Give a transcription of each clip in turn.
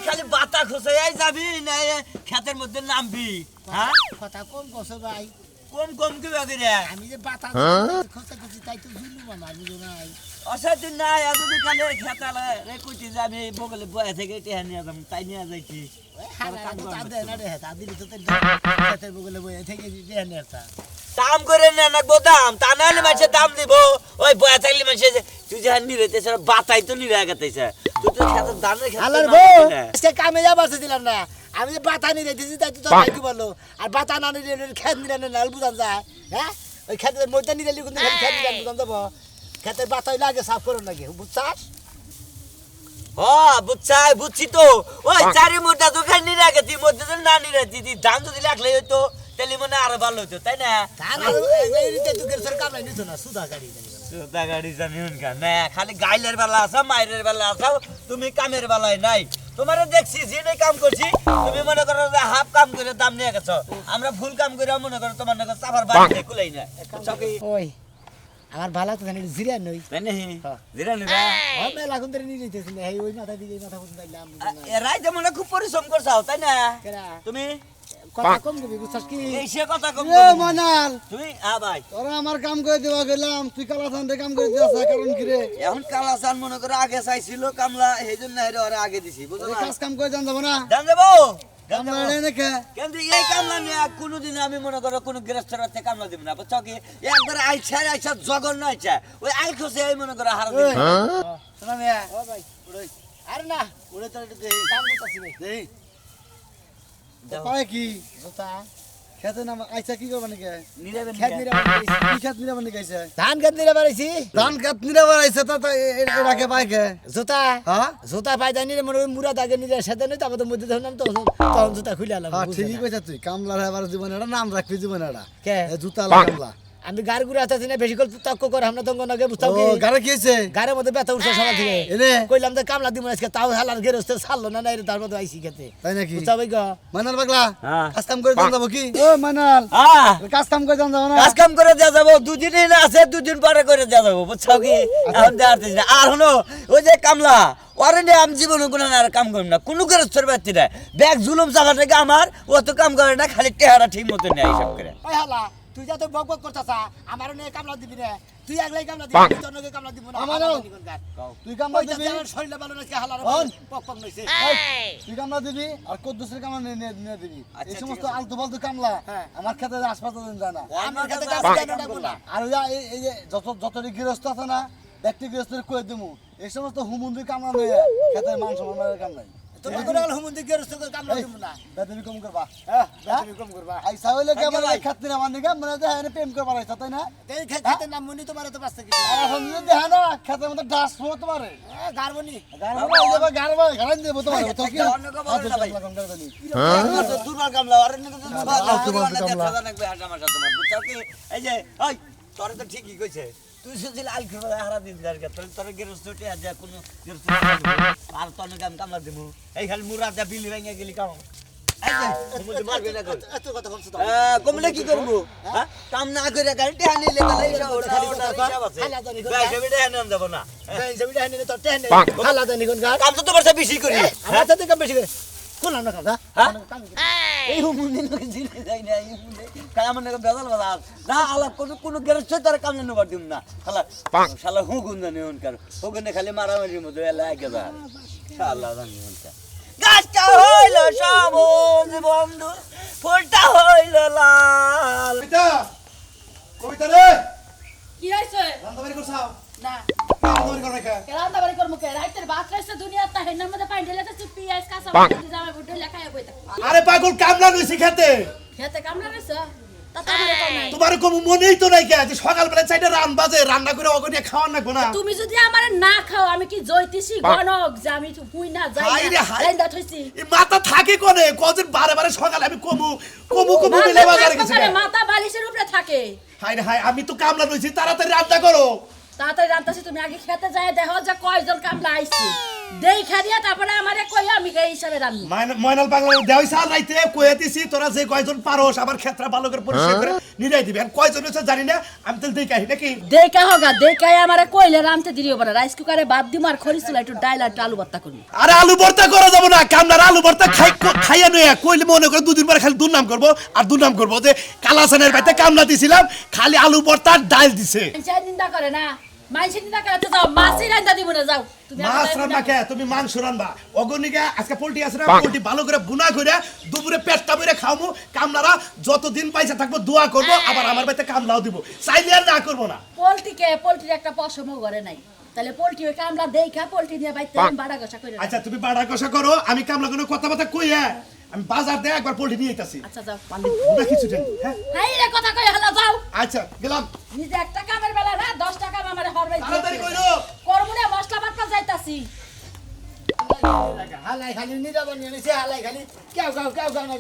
খালি বাতা খসে যাবি না ক্ষেতের মধ্যে নামবি? হ্যাঁ কথা কম কসো ভাই কম কম কি বাকি রে? আমি যে বাতা খসে খসে তাই তো জুলুম আমার বুঝো নাই অসাদিন নাই এতদিন খালি খেতালে রে কুটি যাবি বগলে বয়ে থেকে টেহা নিয়ে যাম তাই নিয়ে যাইছি। দাম করে নে না দাম তা নাহলে মানুষের দাম দিব ওই বয়া থাকলে মানুষের তুই যে নিরেতেছ বাতাই তো নিরে গেতেছে তুই তো খেতে দানের খেতে কামে যাবার দিলাম না আমি যে বাতা নিরে দিছি তাই তো কি বললো আর বাতা না নিলে খেত নিলে নাল বুঝান যায় হ্যাঁ ওই খেতের মধ্যে নিলে কিন্তু খেত নিলে বুঝান দেবো খেতের বাতাই লাগে সাফ করুন লাগে বুঝছাস বুঝছাই বুঝছি তো ওই চারি মোটা তো খাই নিরে গেছি মধ্যে তো না নিরে দিদি ধান যদি লাগলে হইতো তাহলে মনে আরো ভালো হতো তাই না? সুদা গাড়ি জানি না খালি গাইলের বেলা আসা মায়ের বেলা আসাও তুমি কামের বেলায় নাই তোমার দেখছি যে কাম করছি তুমি মনে করো যে হাফ কাম করে দাম নিয়ে গেছো আমরা ফুল কাম করে মনে করো তোমার নগর চাবার বাড়ি কুলাই না ওই আমার ভালো তো জানি জিরা নই তাই না জিরা নই আমি লাগুন ধরে নিয়ে যাইতেছি না এই ওই মাথা দিকে মাথা পর্যন্ত আইলাম এরাই তো মনে খুব পরিশ্রম করছাও তাই না? তুমি কথা কম কবি বুঝছাস কি এই সে কথা কম এ মানাল তুমি ভাই তোরা আমার কাম করে দেওয়া গেলাম তুই কালাসান রে কাম করে দিয়াছ কারণ কি রে এখন কালাসান মনে করো আগে চাইছিল কামলা এইজন্য এর ওরে আগে দিছি বুঝছো না? কাজ কাম করে জান যাব না জান দেবো কামলা রে নাকি কিন্তু এই কামলা নিয়ে কোনোদিন আমি মনে করো কোনো গৃহস্থের হাতে কামলা দিব না বুঝছো কি একবার আইছা জঘন্য আইছা ওই আই খসে এই মনে করো হারা দিবি শোনা মিয়া ও ভাই ওরে আরে না ওরে তো একটু কাম করতেছি ভাই দেই পায় কি জোতা খেতে না আইসা কি করবা নাকি নিরাবেন খেত নিরা বাড়াইছি কি খেত নিরা মানে গাইছে ধান খেত নিরা বাড়াইছি ধান খেত নিরা বাড়াইছে তো এরাকে পায় কে জোতা হ্যাঁ জোতা পাই জানি রে মনে মুরা দাগে নিরে সাথে নই তারপর মধ্যে ধরলাম তো তখন জুতা খুলে আলাম হ্যাঁ ঠিকই কইছ তুই কামলার এবার জীবন এটা নাম রাখবি জীবন এটা কে জুতা লাগামলা আমি গার গুড়া আছি না বেশি করে তক্ক করে আমরা তঙ্গ নগে বুঝতাম ও কি গারে কি হইছে গারের মধ্যে ব্যথা উঠছে সকাল থেকে এনে কইলাম তো কামলা দিব আজকে তাও হালার গেরস্তে ছাড়লো না নাই তার মধ্যে আইছি খেতে তাই নাকি বুঝতাম গো মানাল পাগলা হ্যাঁ কাজ কাম করে জান যাব কি ও মানাল হ্যাঁ কাজ কাম করে জান যাব না কাজ কাম করে দেওয়া যাবো দুদিনই না আছে দুদিন পরে করে দেওয়া যাবো বুঝছো কি এখন দেওয়ার না আর হলো ওই যে কামলা ওরে নিয়ে আমি জীবনে কোনো আর কাম করব না কোনো গৃহস্থের বাড়িতে না ব্যাগ জুলুম চালা থেকে আমার ও তো কাম করে না খালি টেহারা ঠিক মতো নেয় এইসব করে ওই হালা তুই যা তো বক বক করতাছা আমারও নিয়ে কামলা দিবি রে তুই একলাই কামলা দিবি তোর নগে কামলা দিব না আমারও। তুই কামলা ওই দিবি আমার শরীরে ভালো নাকি হালার হন। পক পক নইছে তুই কামলা দিবি আর কদ্দুসের কামলা নিয়ে দিবি আচ্ছা, এই ঠিক সমস্ত আছে। আলতু ফালতু কামলা হ্যাঁ। আমার খেতে হাসপাতাল যায় না আমার কাছে কামলা কেন ডাকবো না আর ওই যে এই যে যতটি গৃহস্থ আছে না ব্যক্তি গৃহস্থের কয়ে দিমু এই সমস্ত হুমুন্দির কামলা নিয়ে খেতে মান সম্মানের কাম নাই তুমি কোন হুমুন্দি গেরস্ত করে কামলা দিব না বেদবি কম করবা হ্যাঁ তুমি কম করবা আই সাইলে কে আমার ভাই। খাতনি আমার নিগা মনে হয় এনে প্রেম করবার আইছা তাই না এই খেতে নাম মনি তোমার তো বাস্তা কিছু আর এখন যদি দেখে না খেতের মধ্যে ডাস পড়ো তোমারে গারবনি গারবা এই যাবে গারবা গারান দেব তোমারে তো কি অন্য কেউ বলে না ভাই। দুর্বল কামলা ওরে নিয়ে তো দুর্বল খাজা নাকবে হাজা মাসা তোমার বুঝছো কি এই যে ওই তোরে তো ঠিকই কইছে তুই শুনছিস আল খেলা হারা দিন যারকে তোর গৃহস্থটি আজ কোনো গৃহস্থ আর তোর কাম কামলা দিমু এই খালি মুরা যা বিলি ভাঙা গেলি কাম এই যে তুমি মারবে না কই এত কথা বলছো তো কমলে কি করবো হ্যাঁ কাম না করে গাড়িতে আনি লে তাহলে এইসব ওটা হিসাব আছে ভাই সেটা আনন্দ দেব না এই ছবিটা হেনে তো টেনে হালা দেনি কোন গার কাম তো তোমার সাথে বেশি করি আমার সাথে কাম বেশি করে কোন আমরা কাম হ্যাঁ কাম এই হুমুন্দি লোকে জিনে যাই না এই হুমুন্দি কাল আমার নাকি বেজাল বাজাল না আলা কোনো গেরস্ত তার কাম না নবার দিম না শালা শালা হুগুন জানি ওনকার হুগুনে খালি মারামারির মধ্যে এলা একে যা শালা জানি ওনকার গাছটা হইল সবুজ বন্ধু ফুলটা হইল লাল কবিতা কবিতা রে কি হইছে রান্দাবাড়ি করছাও না রান্দাবাড়ি কর রেখা কেরান্দা বাড়ি করমু কে রাইতের ভাত রাইছে দুনিয়া তা হেনার মধ্যে পানি ঢেলাতে তুই পিয়াজ কাঁচা মরিচ জামা বুড়ে লেখায় বইতা আরে পাগল কামলা নইছি খেতে খেতে কামলা রইছে তা তোমারে কম নাই তোমার কোনো মনেই তো নাই কে যে সকালবেলা চাইটা রান্না করে অগনে খাওয়ার না গোনা তুমি যদি আমারে না খাও আমি কি জইতিছি গণক যে আমি হুই না যাই হাই রে না হাই। লাইন্দা থইছি এই মাথা থাকে কোনে কদিন বারে বারে সকালে আমি কমু বলে মাথা বাজারে থাকবো গেছি কেন? মাথা বালিশের উপরে থাকে হাই রে হাই আমি তো কামলা নইছি তাড়াতাড়ি রান্না করো তাড়াতাড়ি রান্তাছি তুমি আগে খেতে যায় দেখো যে কয়জন কামলা আইছে দেই খাদিয়া তারপরে আমারে কই আমি সেই হিসাবে রান্নি ময়নাল পাগল দেওয়াই সাল রাইতে কয়ে দিছি তোরা যে কয়জন পারোস আবার ক্ষেত্রা ভালো করে পরিষ্কার করে নিরাই দিবি আর কয়জন হচ্ছে জানি না আমি তো দেখাই নাকি দেখা হোগা দেখাই আমারে কইলে রানতে দিও বড় রাইস কুকারে ভাত দিম আর খরিস চুলা একটু ডাইল আর আলু ভর্তা করবি আরে আলু ভর্তা করা যাবে না কামনার আলু ভর্তা খাইয়া নয় কইলে মনে করে দুদিন পরে খালি দুর্নাম করবো আর দুর্নাম করবো যে কালাসানের বাড়িতে কামনা দিছিলাম খালি আলু ভর্তা ডাল দিছে নিন্দা করে না মাইসে নিন্দা করে তো যাও মাছই রান্দা দিব না যাও তুমি মাছ রান্না কে তুমি মাংস রান্না অগনিকা আজকে পোল্ট্রি আছে না পোল্ট্রি ভালো করে বুনা করে দুপুরে পেটটা ভরে খাওয়াবো কামনারা যতদিন পয়সা থাকবো দোয়া করবো আবার আমার বাড়িতে কামলাও দিব চাইলে আর না করবো না পোল্ট্রির একটা পশমও করে নাই তাহলে পোল্ট্রি ওই কামলা দেখা পোল্ট্রি নিয়ে বাইতে বাড়া কষা করে আচ্ছা তুমি বাড়া কষা করো আমি কামলা কোনো কথা কথা কইয়া আমি বাজার দিয়ে একবার পোল্ট্রি নিয়ে আইতাছি আচ্ছা যাও পারলে না কিছু দেন হ্যাঁ হাই রে কথা কই হলো যাও আচ্ছা গেলাম নিজে একটা কামের বেলা না 10 টাকা আমারে হরবাই তাড়াতাড়ি কইরো করবো না মশলা বাটপা যাইতাছি হালাই খালি নিরাবন নিয়েছে হালাই খালি কেউ না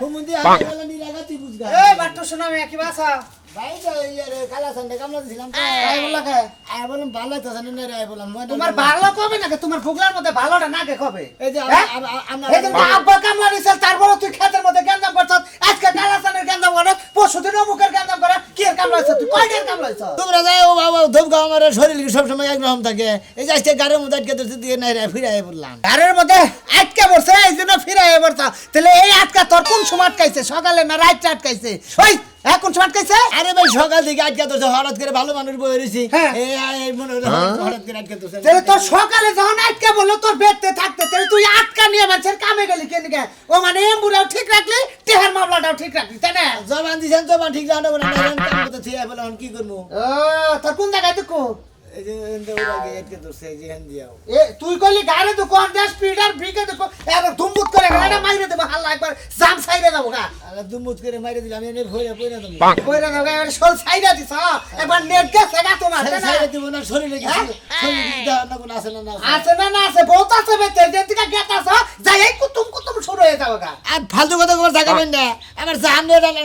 হুমুন্দি বাহ। হালাই নিরাগা তুই বুঝগা এই বাট্টু শোনা আমি কি বাসা ভাই তো ইয়ারে কালা সন্ডে কামলা দিছিলাম তো আই বললা কে আই বললাম ভালো তো জানেন না রে আই বললাম তোমার ভালো কবে নাকি তোমার ফুগলার মধ্যে ভালোটা না কে কবে এই যে হ্যাঁ? আমরা এদিন তো আব্বা কামলা দিছিল তারপর তুই ক্ষেতের মধ্যে গেন্দাম করছ আজকে কালাসানের গেন্দাম করে পরশুদিন অমুকের গেন্দাম করে কি এর কামলা হইছ তুই কয়টার কামলা হইছ তোমরা যাই ও বাবা ধূপগা আমার শরীর সব সময় একরকম থাকে এই যে আজকে গাড়ির মধ্যে আটকে ধরতে দিয়ে নাই রে ফিরে আই বললাম ঘরের মধ্যে আটকে পড়ছে এই জন্য ফিরে এবার তাহলে এই আটকা তোর কোন সময় আটকাইছে সকালে না রাইতে আটকাইছে ওই কোন সময় আটকাইছে আরে ভাই সকাল থেকে আটকে ধরছে হঠাৎ করে ভালো মানুষ বই রয়েছি হ্যাঁ। এই মনে হলো হঠাৎ করে আটকে ধরছে তাহলে তোর সকালে যখন আটকে বললো তোর বেডতে থাকতে তাহলে তুই আটকা নিয়ে মানুষের কামে গেলি কেন কে ও মানে এমবুড়াও ঠিক রাখলি টেহার মামলাটাও ঠিক রাখলি তাই না জবান দিছেন জবান ঠিক জানো না কাম করতে ঠিক বলে এখন কি করবো ও তোর কোন জায়গায় তুই এই যে ওরা আগে আটকে ধরছে এই যে হ্যান দিয়াও এ তুই কইলি গাড়ি তো কোন দেশ স্পিডার ব্রেকে দেখো এর ধুমবুত করে গাড়িটা মাইরে দেব হাল্লা একবার জাম সাইডে যাবো গা আরে দুমুত করে মাইরে দিলাম এনে ভরে পয়রা তুমি কইরা দাও গা সোল সাইডে দিছ একবার নেট গেছে না তোমার তাই না? সাইডে দিব না শরীরে কিছু শরীরে কিছু দেওয়ার না কোনো আছে না না আছে না না আছে বহুত আছে বেতে যে দিকে গেট আছে যাই এই কুতুম শুরু হয়ে যাবে গা আর ফালতু কথা কবার থাকবেন না আমার জান রে না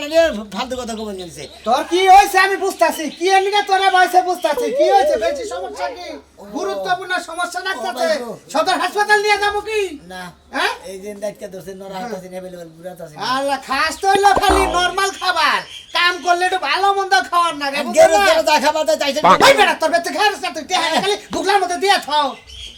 ফালতু কথা কবার গেছে তোর কি হইছে আমি বুঝতাছি কি এলিগা তোরা বয়সে বুঝতাছি কি হইছে বেশি সমস্যা কি গুরুত্বপূর্ণ সমস্যা লাগতাছে সদর হাসপাতাল নিয়ে যাবো কি না হ্যাঁ এই যে আটকে ধরছে নরা হাতাছে अवेलेबल বুড়া আছে আল্লাহ খাস তো হইলো খালি নরমাল খাবার কাম করলে একটু ভালো মন্দ খাওয়ার না রে গেরে গেরে দা খাবার দা চাইছে ভাই বেটা তোর বেতে খাস না তুই খালি বুকলার মধ্যে দিয়ে খাও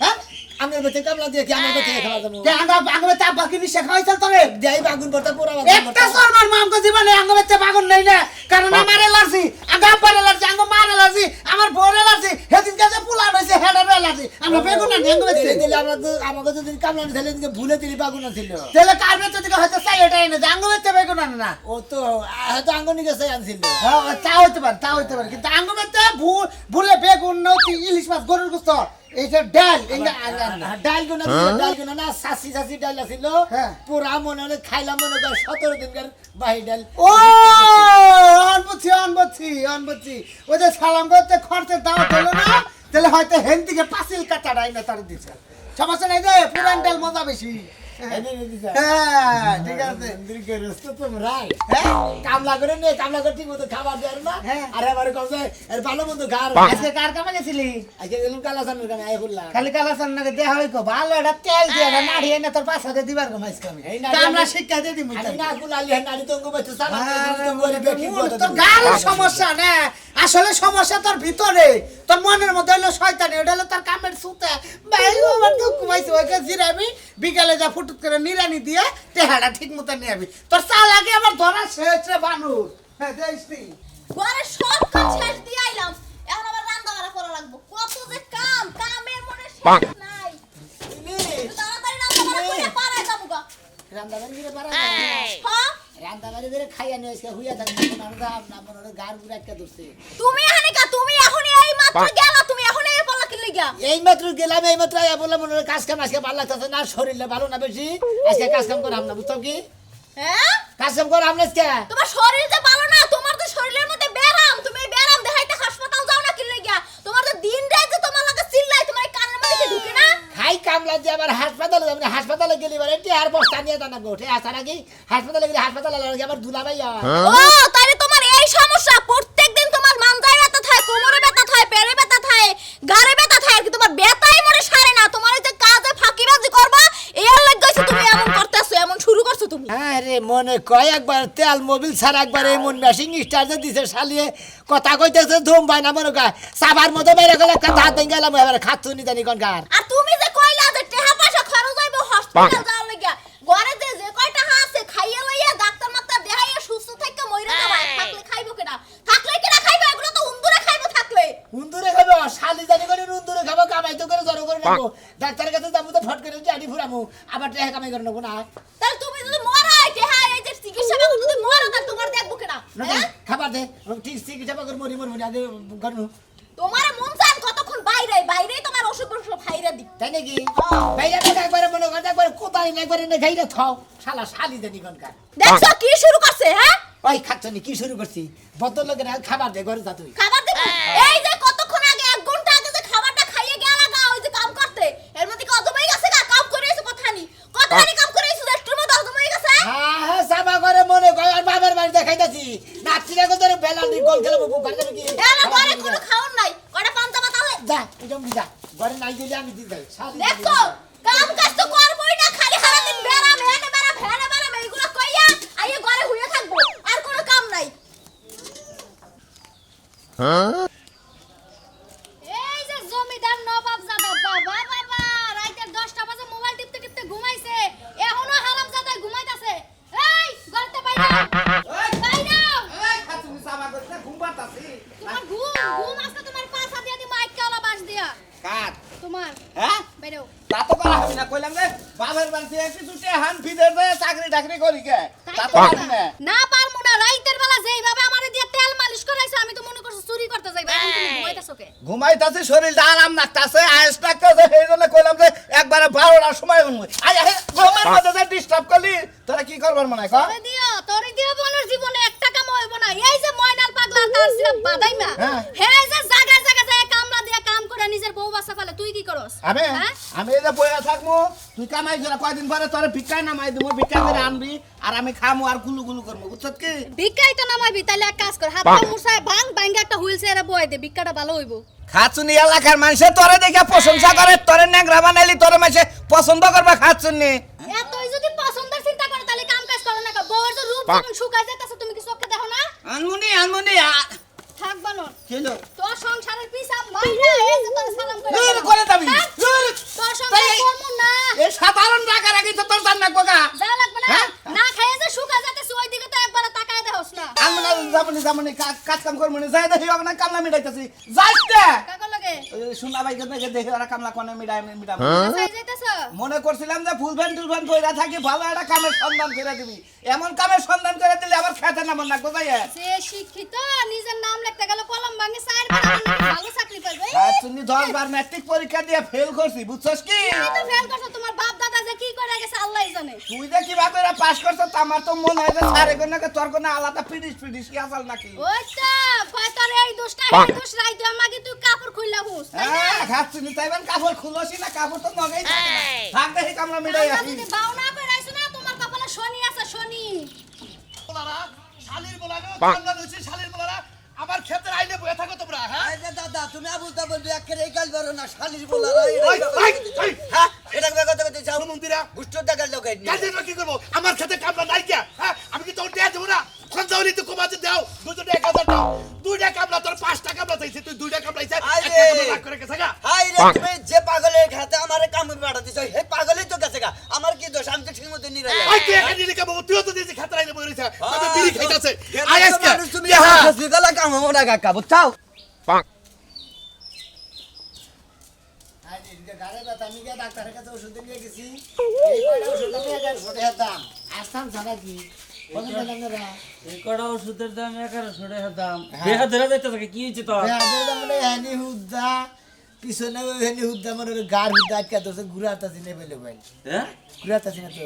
হ্যাঁ আমি বেতে কামলা দিয়ে কি আমার বেতে খাবার দেবো কে আঙ্গা আঙ্গবে তা বাকি নিশে খাওয়াইছাল তোরে দেই বাগুন পড়তা পুরা একটা শর্মার মামকে জীবনে আঙ্গবে তে বাগুন নাই না কারণ আমার অ্যালার্জি আঙ্গা আব্বার অ্যালার্জি আঙ্গা মার অ্যালার্জি আমার বোর অ্যালার্জি হেদিন কাছে পুলান হইছে হেডার অ্যালার্জি আমরা বেগুন না আঙ্গবে তে দিলে আমরা তো আমাকে যদি কামলা দিলে দিকে ভুলে দিলি বাগুন ছিল তাহলে কার বেতে দিকে হয়তো চাই এটা এনে আঙ্গবে তে বেগুন আনে না ও তো হয়তো আঙ্গনি গেছে আনছিল হ্যাঁ তা হইতে পারে কিন্তু আঙ্গবে তে ভুলে বেগুন নতি ইলিশ মাছ গরুর গোস্ত এইটা ডাল এইটা ডাল গুনা না সাসি ডাল আছিল হ্যাঁ। পুরা মনে হলে খাইলাম মনে কর 17 দিনকার বাহি ডাল ও অনবুঝছি ওই যে সালাম করতে খরচের দাম হলো না তাহলে হয়তো হেন থেকে পাঁচিল কাটা রাই না তার দিছে সমস্যা নাই যে পুরান ডাল মজা বেশি হ্যাঁ ঠিক আছে কামলা করে নে কামলা করে ঠিক মতো খাবার দেয় না হ্যাঁ। আর এবারে কম এর ভালো মতো গার আজকে কার কামে গেছিলি আজকে গেলাম কালাসানের কানে আই বললাম খালি কালাসান নাকি দেহা হইকো ভালো এটা তেল দিয়ে এটা নাড়িয়ে না তোর পাশাতে দিবার কমাইছ কামি তা আমরা শিক্ষা দিয়ে দিমু আমি না গুলালি নাড়ি তো গো সালা তোর গাল সমস্যা না আসলে সমস্যা তোর ভিতরে তোর মনের মধ্যে হলো শয়তানি ওটা হলো তোর কামের সুতে ভাই আমার তো ঘুমাইছে ওকে জিরাবি বিকালে যা ফুটুত করে নিরানি দিয়ে টেহাটা ঠিক মতো নিয়ে আবি তোর চা লাগে আমার ধরা শেষ রে বানুর হ্যাঁ দেশটি ঘরে সব কাজ শেষ দিয়ে আইলাম এখন আবার রান্না বাড়া করা লাগবে কত যে কামের মনে শেষ নাই তাড়াতাড়ি রান্না বাড়া করে পারাই যাবো গা রান্দাবাড়ি দিলে পারা হ্যাঁ রান্দাবাড়ি দিলে খাইয়া নিয়ে এসে হুইয়া থাকবে না না মনে গার গুড়া একটা ধরছে তুমি হানিকা তুমি এখন এই মাত্র গেলা তুমি এখন এই বললা কি লাগা এই মাত্র গেলাম এই মাত্র আয়া বললাম মনে কাজ কাম আজকে ভালো লাগতেছে না শরীরে ভালো না বেশি আজকে কাজ কাম করাম না বুঝছো কি হ্যাঁ কাজ কাম করাম না আজকে তোমার শরীর যে ভালো না তোমার তো শরীরের মধ্যে ব্যারাম তুমি ব্যারাম দেখাইতে হাসপাতাল যাও না কি লাগা তোমার তো দিন রাত যে তোমার লাগে চিল্লাই তোমার এই কানের মধ্যে কি ঢুকে না খাই কামলা দিয়ে আবার হাসপাতালে যাবেন হাসপাতালে গেলি বারে এটি আর বস্তা নিয়ে দানা গোঠে আসার আগে হাসপাতালে গেলে হাসপাতালে লাগে আবার দুলাভাই ও তাইলে তোমার এই সমস্যা প্রত্যেকদিন তোমার মানজায় ব্যথা থাকে কোমরে ব্যথা থাকে পেটে ব্যথা থাকে গাড়ে ব্যথা থাকে কি তোমার ব্যথাই মনে সারে না তোমার এই যে কাজে ফাঁকিবাজি করবা এর লাগি আরে মনে কয় একবার তেল মোবিল ছাড়া একবার এমন মেশিন স্টার্টে দিছে শালিয়ে কথা কইতেছে ধুম ভাই না মনে কয় সাবার মতো বেড়ে গেল একটা ধাত ভেঙে গেলাম এবার খাচ্ছুনি জানি কোনকার আর তুমি যে কইলা যে টাকা পয়সা খরচ হইব হসপিটাল যাওয়ার লাগা ঘরে যে কয় টাকা আছে খাইয়া লইয়া ডাক্তার মাত্র দেখাইয়া সুস্থ থাইকা মইরা যাবা থাকলে খাইবো কেডা থাকলে কেডা খাইবো এগুলো তো উন্দুরে খাইবো থাকলে উন্দুরে খাবো শালি জানি করে উন্দুরে খাবো কামাই তো করে জড়ো করে নেবো ডাক্তারের কাছে যাবো তো ফট করে জানি ফুরামু আবার টাকা কামাই করে নেবো না তাহলে তুমি যদি মরাই টাকা এই যে চিকিৎসা বাবু যদি মরো তাহলে তোমার দেখবো কেডা না খাবার দে ঠিক চিকিৎসা করে মরি মরি আগে করনু তোমার মন চান কতক্ষণ বাইরেই তোমার অসুখ বসুখ খাইরা দি তাই নাকি ভাইয়া দেখা একবারে মনে করে একবারে কোথায় না একবারে খাইরে খাও শালা শালি জানি কোনকার দেখছো কি শুরু করছে হ্যাঁ ওই খাচ্ছনি কি শুরু করছি বদল লোকের খাবার দে ঘরে যা তুই খাবার দেব এই যে কতক্ষণ আগে 1 ঘন্টা আগে যে খাবারটা খাইয়ে গেলা গা ওই যে কাম করতে এর মধ্যে কি অজমাই গেছে গা কাম করে এসে কথানি কাম করে এসে রেস্টুরেন্ট মধ্যে অজমাই গেছে হ্যাঁ সাবা করে মনে কয় আর বাবার বাড়ি দেখাইতাছি নাচিরা কো তোর বেলা নি গোল খেলবো বুক করে কি এলা ঘরে কোনো খাওন নাই কটা পান্তা পাতা হয়ে যা এরকম যা ঘরে নাই দিলে আমি দি যাই শালি দেখো কাম কাজ তো করবই না খালি সারা দিন বেড়াম হেনে বেড়াম এইগুলো কইয়া আইয়ে ঘরে হুইয়া থাকবো আর কোনো কাম নাই এই যে জমিদার নবাব জাদা বাবা রাইতে 10টা বাজে মোবাইল টিপতে ঘুমাইছে এখনো হারামজাদা ঘুমাইতাছে এই গলতে বাইরে বাইরে এই খাচ্ছুনি সাবা করতে ঘুম পাতাছি তোমার ঘুম আজকে তোমার পাছা দিয়া দি মাইক কালা বাস দিয়া কাট তোমার হ্যাঁ বাইরেও তা তো করা হবে না কইলাম যে বাবার বাড়িতে একটু ছুটে হান ফিদের দে চাকরি টাকরি করি কে তা তো পারি না না পারমু না রাইতের বেলা যেইভাবে আমারে দিয়ে তেল মালিশ করাইছে আমি তো মনে করছি চুরি করতে যাইবা এখন তুমি ঘুমাইতাছো কে ঘুমাইতাছি শরীরটা আরাম লাগতাছে আয়েস লাগতাছে সেই জন্য কইলাম যে একবারে 12টার সময় উঠবো আই ঘুমের মধ্যে যে ডিস্টার্ব করলি তোরা কি করবার মনে হয় তোরে দিও বলার জীবনে একটা কাম হইব না এই যে ময়নাল পাগলা তার সিরা বাদাইমা হ্যাঁ। হে যে জায়গা যায় কামলা দিয়া কাম করে নিজের বউ বাসা ফেলে তুই কি করস আমি হ্যাঁ? আমি এই যে বইয়া থাকবো তুই কামাই করে কয়দিন পরে তোর ভিক্ষায় নামাই দেবো ভিক্ষা করে আনবি আর আমি খামু আর গুলু গুলু করবো বুঝছত কি ভিক্ষাই তো নামাইবি তাইলে এক কাজ কর হাত পা মুছায় ভাঙ্গা একটা হুইল চেয়ারে বয় দে ভিক্ষাটা ভালো হইব খাচ্ছুনি এলাকার মানুষে তোরে দেখে প্রশংসা করে তোরে নেংরা বানাইলি তোরে মাসে পছন্দ করবা খাচ্ছুনি এতই যদি পছন্দের চিন্তা করে তাহলে কাম কাজ করো না বউর যে রূপ যখন শুকায় যাইতাছে তুমি কি চোখে দেখো না আনমুনি থাকবা না কেলো তোর সংসারের পিছাম বাইরে এই যে তোর সালাম করে করে যাবি তোর সংসার করব না এই সাধারণ টাকা রাখি তো তোর জান রাখবো গা যা লাগবে না হ্যাঁ? না খেয়ে যে শুকায় যাইতাছে ওই দিকে তো একবার তাকায় দেখোস না যামনি কাজ কাম করবো যাই দেখি না কামলা মিটাইতেছি যাইতে কাকা লাগে শুনলা ভাই দেখি ওরা কামলা কোনে মিটাম যাই যাইতাছ মনে করছিলাম যে ফুল ফ্যান টুলফ্যান কইরা থাকি ভালো একটা কামের সন্ধান করে দিবি এমন কামের সন্ধান করে দিলে আবার খেতে নাম না কোথায় যে শিক্ষিত নিজের নাম লিখতে গেল কলম ভাঙে 4 বার ভালো চাকরি পাবে তুমি 10 বার ম্যাট্রিক পরীক্ষা দিয়ে ফেল করছি বুঝছস কি তুই তো ফেল করছ তোমার বাপ দাদা যে কি করে গেছে আল্লাহই জানে তুই যে কিভাবে এরা পাস করছ আমার তো মনে হয় যে সারে কোন নাকি তোর কোন আলাদা পিডিস কি আসল নাকি ওই তো কয় তোর এই দোষটা এই দোষ রাইতে আমাকে তুই কাপড় খুললা বুঝ তাই না হ্যাঁ খাচ্ছিনি তাইবেন কাপড় খুলছি না কাপড় তো নগেই থাকে না থাক দেখি কামলা মিটাই আমরা আসি যদি বাউনা করে আইছো না তোমার কপালে শনি আছে শনি বলারা শালির বলারা কামলা হইছে শালির বলারা আমার ক্ষেতের আইলে বয়ে থাকো তোমরা হ্যাঁ এই যে দাদা তুমি আবুল তাবুল দুই একের এই কাজ করো না শালির বলারা ওই হ্যাঁ এটা কথা কইতে চাও মন্দিরা গুষ্ঠ টাকার লোক এই কাজে কি করবো আমার ক্ষেতে কামলা নাই কে হ্যাঁ আমি কি তোর দেয়া দেবো না সঞ্জাউলি তুই কমাতে দাও 200 দাও 2টা কামলা তোর 5টা কামলা চাইছে তুই 2টা কামলা চাইছে একটা কামলা লাগ করে গেছে গা হাই রে তুমি যে পাগলের খাতে আমারে কামড় বাড়া দিছো হে পাগলই তো গেছে গা আমার কি দোষ আমি তো ঠিক মতো নিরাই ওই তুই এখানে নিলে কেমন তুইও তো দিয়েছি ক্ষেতে আইলে বই রইছে তবে বিড়ি খাইতাছে আই আজকে তুমি হসপিটালে কাম হবো না কাকা বুঝছাও গাড়ি ব্যথা আমি গিয়ে ডাক্তারের কাছে ওষুধ নিয়ে গেছি এই কয়টা ওষুধ আমি 1100 দাম আসতাম জানা কি কত দাম না এই কড়া ওষুধের দাম 1100 টাকা দাম দেহা ধরে যাইতে থাকে কি হইছে তো বেহাদের দাম মানে হেনি হুদ্দা পিছনে হেনি হুদ্দা মানে গার হুদ্দা আটকা তোছে ঘুরাতাছি নে বলে ভাই হ্যাঁ ঘুরাতাছি না তো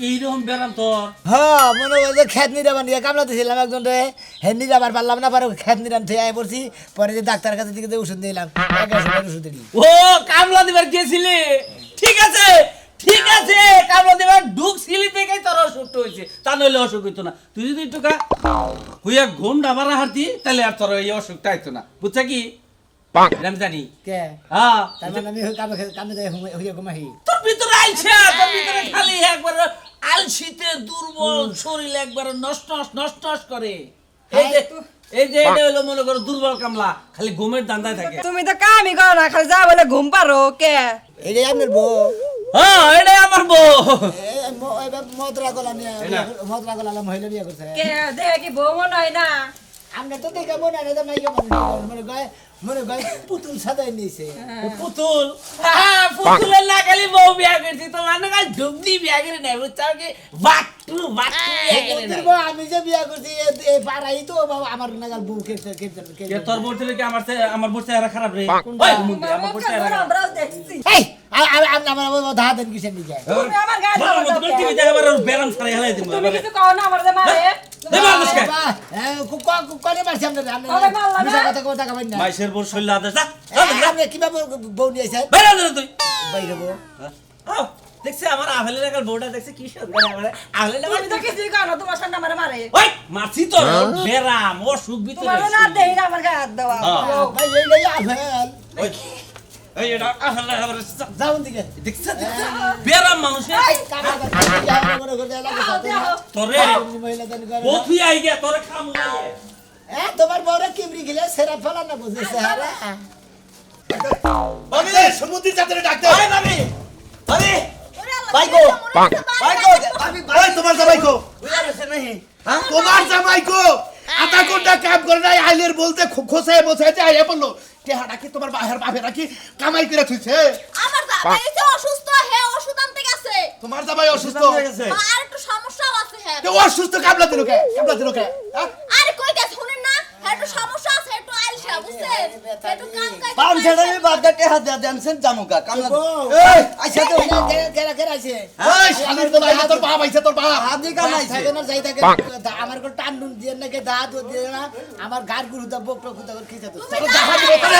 এই রকম ব্যারাম তোর হ্যাঁ মনে হয় যে খেত নিরাবান দিয়ে কামলা দিয়েছিলাম একজন রে হেন নিরাবার পারলাম না পারে খেত নিরান থেকে আয় পড়ছি পরে যে ডাক্তারের কাছে দিকে ওষুধ দিলাম 1100 ওষুধ দিলি ও কামলা দিবার গেছিলি ঠিক আছে কামলা দিবার ঢুকছিলি দেখেই তোর অসুখ হইছে তা নইলে অসুখ হইতো না তুই যদি একটু হুইয়া ঘুম ডাবারা হারতি তাহলে আর তোর এই অসুখটা হইতো না বুঝছা কি আমি জানি কে হ্যাঁ তার মানে আমি কামে কামে যাই হইয়া ঘুমাই তোর ভিতরে আইল আলসা তোর ভিতরে খালি একবার আলসিতে দুর্বল শরীর একবার নষ্ট নষ্ট করে এই যে এটা হলো মনে করো দুর্বল কামলা খালি ঘুমের দান্দায় থাকে তুমি তো কামই করো না খালি যা বলে ঘুম পারো কে এই যে আপনার বউ হ্যাঁ এটাই আমার বউ মদরা গলা নিয়ে মদরা গলা মহিলা নিয়ে করছে কে দেখে কি বউ মনে হয় না আমরা তো দেখে মনে হয় না মাইকে মনে গায়ে পুতুল সাদাই নিয়েছে পুতুল হ্যাঁ পুতুলের না খালি বউ বিয়া করছি তো মানে কাল ডুবদি বিয়া করে নেই বুঝছো কি বাট্টু বিয়া করে নেই আমি যে বিয়া করছি এই পাড়াই তো বাবা আমার নাগাল বউ খেতে কে তোর বউ থেকে আমার বউ চেহারা খারাপ রে ওই মুন্ডি আমার বউ চেহারা খারাপ আমরাও দেখছি এই আমার ধাঁ দেন কিসের নিয়ে যায় তুমি আমার গায়ে ভালো মতো করে টিভি দেখা বার বেরাম ছাড়াই হেলাই দিমু তুমি কিছু কও না আমার যে মারে করে মারছি আমরা কবে মারলা না? কথা কথা খাবেন না মাইশের বউ শৈল আদেশ যা আপনি কিভাবে বউ নিয়েছেন বেরা দে তুই বাইরে বউ আও, দেখছে আমার আহলের কাল বউটা দেখছে কি সুন্দর আমার আহলে তুমি তো কিছুই কও না তোমার সামনে আমারে মারে ওই মারছি তো বেরাম ও সুখ ভিতরে তোমার না দেই না আমার গায়ে হাত দেওয়া হ্যাঁ। ভাই এই আফেল ওই এই এটা আহলে আমার যাও দিকে দেখছে বেরাম মানুষের তোরে ও তুই আই গিয়া তোরে খামু তোমার বড় কিমরি গেলে সেরা ফেলা না বুঝেছে হারা ওরে সমুদ্র যাত্রা ডাকতে ওই ভাবি ভাবি বাইকো বাইকো আমি ওই তোমার জামাই কো বুঝা গেছে নাহি তোমার জামাই কো আধা ঘন্টা কাম করে নাই আইলের বলতে খোসায় বসাইতে আইয়া বললো টেহাটা কি তোমার বাহের বাপেরা কি কামাই করে থুইছে আমার দাদা এই যে অসুস্থ হে ওষুধ আনতে গেছে তোমার জামাই অসুস্থ হয়ে গেছে আর একটু সমস্যাও আছে হ্যাঁ তে অসুস্থ কামলা দিল কে হ্যাঁ? আরে কই গেছে শুনেন না হ্যাঁ একটু সমস্যা আছে একটু আলসা বুঝছেন একটু কাম কাজ পাম ছেড়ে বাদটা হাত দিয়ে দেনছেন জামুকা কামলা এই আচ্ছা তো কেরা আছে ওই শালির তো ভাই তোর বাপ আইছে তোর বাপ হাত দিয়ে কামাইছে থাকে না যাই থাকে আমার কোন টান টুন দিয়ে নাকি দাঁত দিয়ে না আমার গার গুরু দা বক টক করে খিচা তো তোর দেখা দিব তোর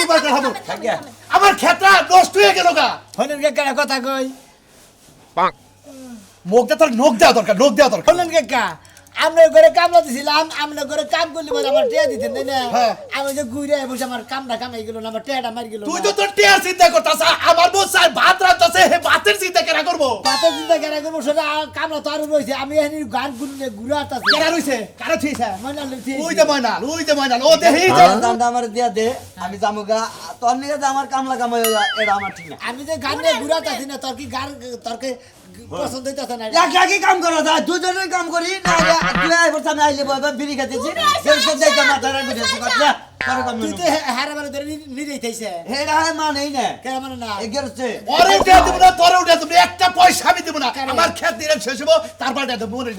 তোমার দেখাবো থাকিয়া আমার ক্ষেত্রা নষ্ট হয়ে গেল গা হলেন কে কেন কথা কই মুখটা তোর নখ দেওয়া দরকার হলেন কে কা আমরা ঘরে কামলা দিছিলাম আমরা ঘরে কাম করলি বলে আমার টিয়া দিতেন তাই না হ্যাঁ। আমি যে ঘুরে বসে আমার কামটা কামাই গেল না আমার টিয়াটা মারি গেল তুই তো তোর টিয়ার চিন্তা করতাস আমার বউ স্যার ভাত রাঁধতাছে হে ভাতের চিন্তা কেনা করবো পাতে চিন্তা কেন করবো সেটা কামলা তো আরো রয়েছে আমি এখানে গান গুনে ঘুরে আসতেছি কেনা রইছে কারা থইছে ময়না লইছি ওই যে ময়নাল ও দেহি দামটা আমার দিয়া দে আমি জামুকা তোর নিয়ে যে আমার কামলা কামাই এটা আমার ঠিক না আমি যে গান নিয়ে ঘুরে আসতেছি না তোর কি গান তোরকে পছন্দ হইতাছে না একই কাম করা যায় দুজনের কাম করি না তুই আইবর সামনে আইলে বইবা বিড়ি খাইতেছি সেই দেখে মাথা রাখবি দেছি কথা তোর কাম তুই তো হারা বারে ধরে নিয়ে যাইতেছে হেডা হয় মানেই না কেন মানে না এগেরছে ওরে উঠে দিব না তোরে উঠে দিব একটা পয়সা আমি দিব না আমার খেত দিলে শেষ হবো তারপর দেব মনে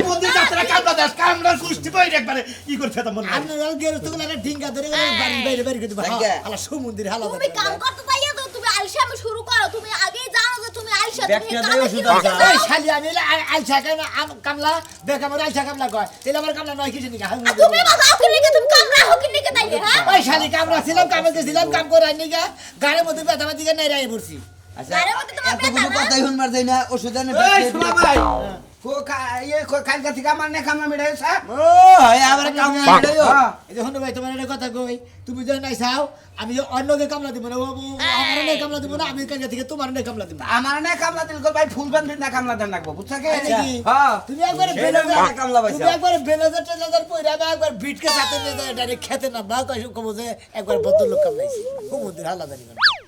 মন্দির যাত্রা কামলা দাস কামলার কুষ্টি বই একবারে কি করছে তো মনে আপনি গের তো লাগা ঢিঙ্গা ধরে বাড়ি বাইরে বাইরে করে দিবা হালা সমুদ্রের হালা তুমি কাম করতে যাইয়া তো তুমি আলসামি শুরু করো তুমি আগেই জানো যে তুমি আলসা ব্যাখ্যা দেয় ওষুধ আছে। এই শালি আমি আলসা কামলা বেকার আলসা কামলা কয় তাহলে আমার কামলা নয় কিছু নিকা তুমি বাজাও কি লিখে তুমি কাম রাখো কি লিখে তাইলে হ্যাঁ ওই শালি কামলা ছিলাম কামে গেছিলাম কাম করে আইনি গা গাড়ির মধ্যে ব্যথা দিকে নাই রাই পড়ছি আচ্ছা গাড়ির মধ্যে তোমার এত কোনো ব্যথা না? কথাই শুনবার যাই না ওষুধ এনে এই শোনা ভাই কালকা থেকে আমার নে কামলা মিটাইছ ও আবার কাম এই দেখুন ভাই তোমার একটা কথা কই তুমি যদি নাই চাও আমি অন্যকে কামলা দিব না আমার নাই কামলা দিব না আমি কালকে থেকে তোমার নাই কামলা দিব আমার নে কামলা দিল ভাই ফুল বান না কামলা দেন লাগবো বুঝছ কে নাকি? হ্যাঁ তুমি একবার সেই জন্য আমার কামলা পাইছো। তুমি একবার বেলাজার টেলাজার পয়রা আমি একবার বিটকে সাথে নিয়ে ডাইরেক্ট খেতে না বা কই কব যে একবার ভদ্রলোক কামলাইছি খুব মন্দির হালা জানি